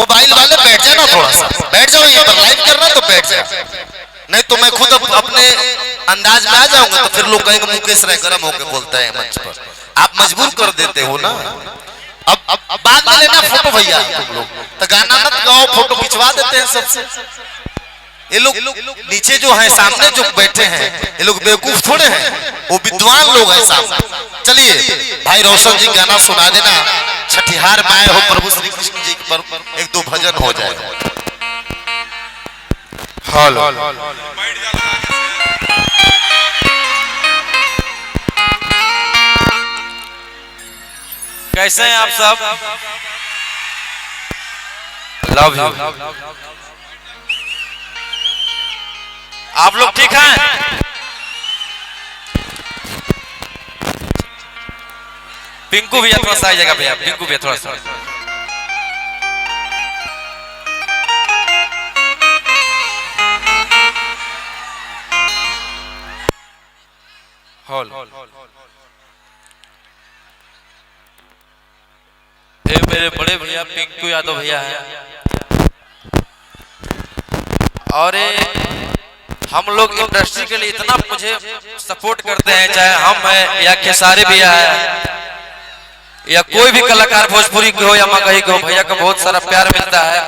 Mobile वाले बैठ जाना, थोड़ा सा बैठ जाओ, यहाँ पर लाइव कर रहा तो बैठ जाओ, नहीं तो मैं खुद अपने अंदाज में आ जाऊंगा तो फिर लोग कहेंगे मुकेश राय गर्म होकर बोलता है मंच पर। आप मजबूर कर देते हो ना। अब बाद में लेना फोटो भैया, तुम लोग तो गाना मत गाओ, फोटो खिंचवा देते हैं सबसे। ये लोग नीचे जो है सामने जो बैठे हैं ये लोग बेवकूफ थोड़े हैं, वो विद्वान लोग हैं सामने। चलिए भाई रोशन जी गाना सुना देना, छठिहार में आए हो प्रभु श्री कृष्ण जी पर एक दो भजन हो जाएगा। हेलो कैसे हैं आप सब? Love you. आप लोग ठीक हैं? पिंकू भैया थोड़ा सा आइएगा भैया, पिंकू भैया थोड़ा सा। हॉल ये मेरे बड़े भैया पिंकू यादव भैया हैं, और हम लोग इंडस्ट्री के लिए इतना मुझे सपोर्ट करते हैं, चाहे हम है या खेसारी भैया है या कोई भी कलाकार भोजपुरी के हो या मगही के हो, भैया का बहुत सारा प्यार मिलता है।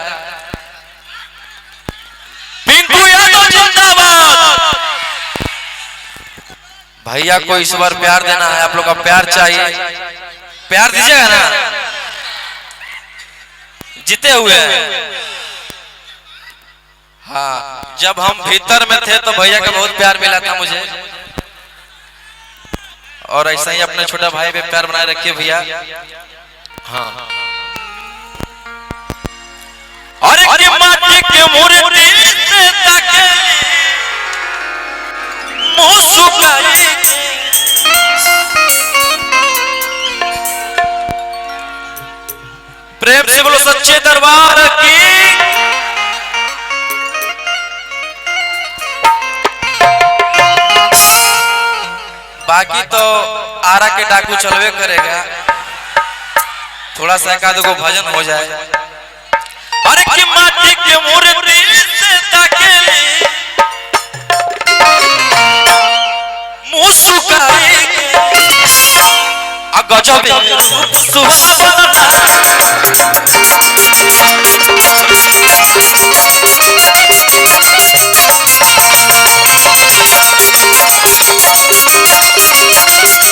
पिंकू यादव जिंदाबाद। भैया को इस बार प्यार देना है, आप लोग का प्यार चाहिए, प्यार दीजिएगा ना। जीते हुए हैं। हाँ, जब हम भीतर में थे तो भैया का बहुत प्यार मिला था मुझे, और ऐसा ही अपने छोटा भाई पे प्यार बनाए रखिए भैया। हाँ, और माटी के मूर्ति से ताके मुंह सुखाई, प्रेम से बोलो सच्चे दरबार की। बाकी तो आरा के डाकू चलवे करेगा, थोड़ा सा एक आध को भजन हो जाए। अरे कि माटी के मूर्ति से ताकेली मुंह सुखाई,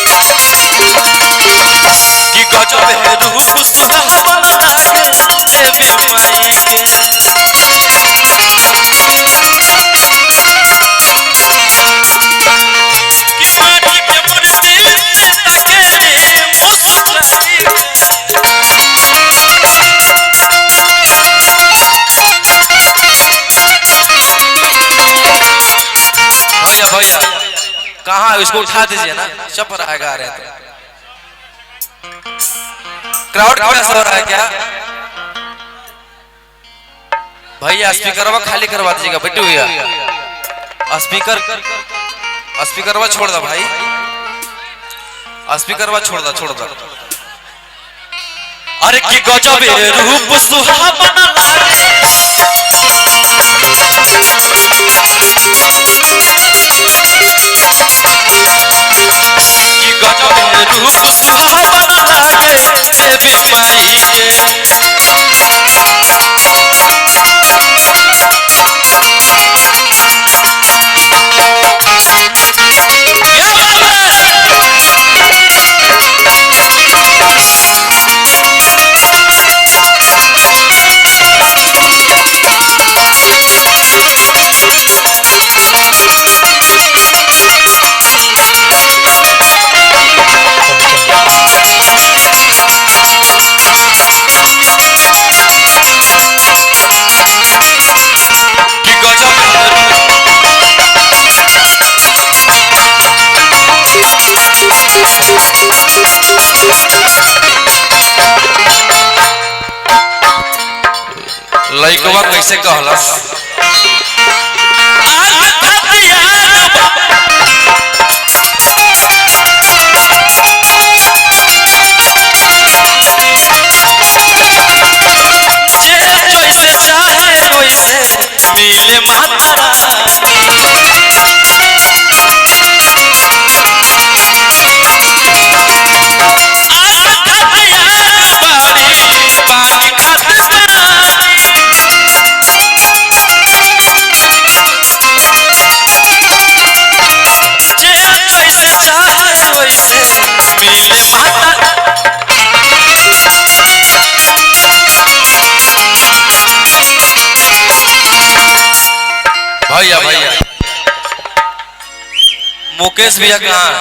गजब सुहावना कि गजब है रूप सुहावना देवी माई के। भैया कहाँ उसको उठा दीजिए ना, चपर आएगा आ रहे तो। क्राउड कैसा हो रहा है क्या भैया? स्पीकर खाली करवा दीजिएगा बेटू भैया, स्पीकर छोड़ दो भाई, स्पीकर छोड़ दो। अरे कि गजब रूप सुहावना लागे, कि गजब रूप सुहावना लागे देवी माई के। लइकवा कैसे कहलस जे मुकेश भैया कहाँ है?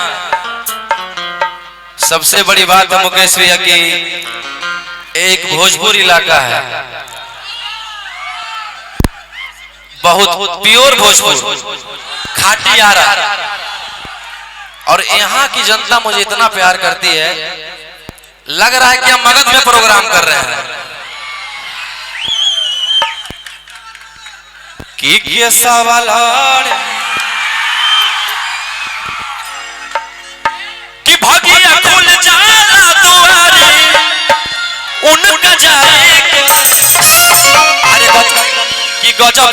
सबसे बड़ी बात है मुकेश भैया की एक भोजपुर इलाका है, बहुत प्योर भोजपुर, खाटी आरा, और यहाँ की जनता मुझे इतना प्यार करती है, लग रहा है कि हम मगध में प्रोग्राम कर रहे हैं। कि सवाल कि भगिया खुल जाला दुआरे उनका जाए अरे कि गजब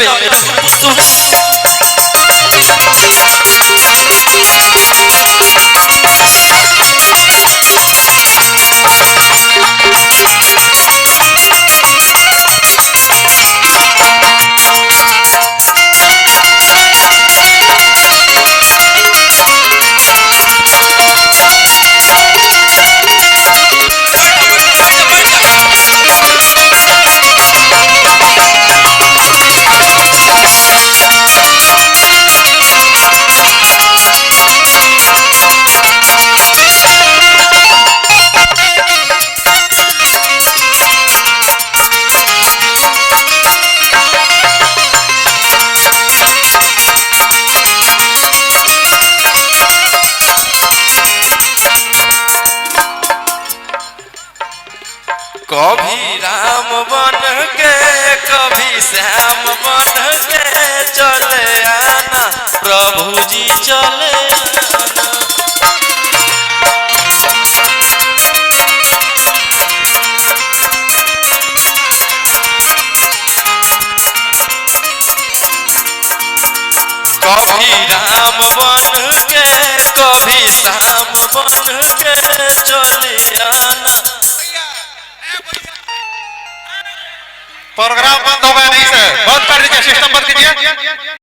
कभी राम बन के कभी श्याम बन के चले आना प्रभु जी चले आना। कभी राम बन के कभी श्याम बन के चले आना। प्रोग्राम बंद हो गया नहीं सर, बंद कर दीजिए, सिस्टम बंद कीजिए।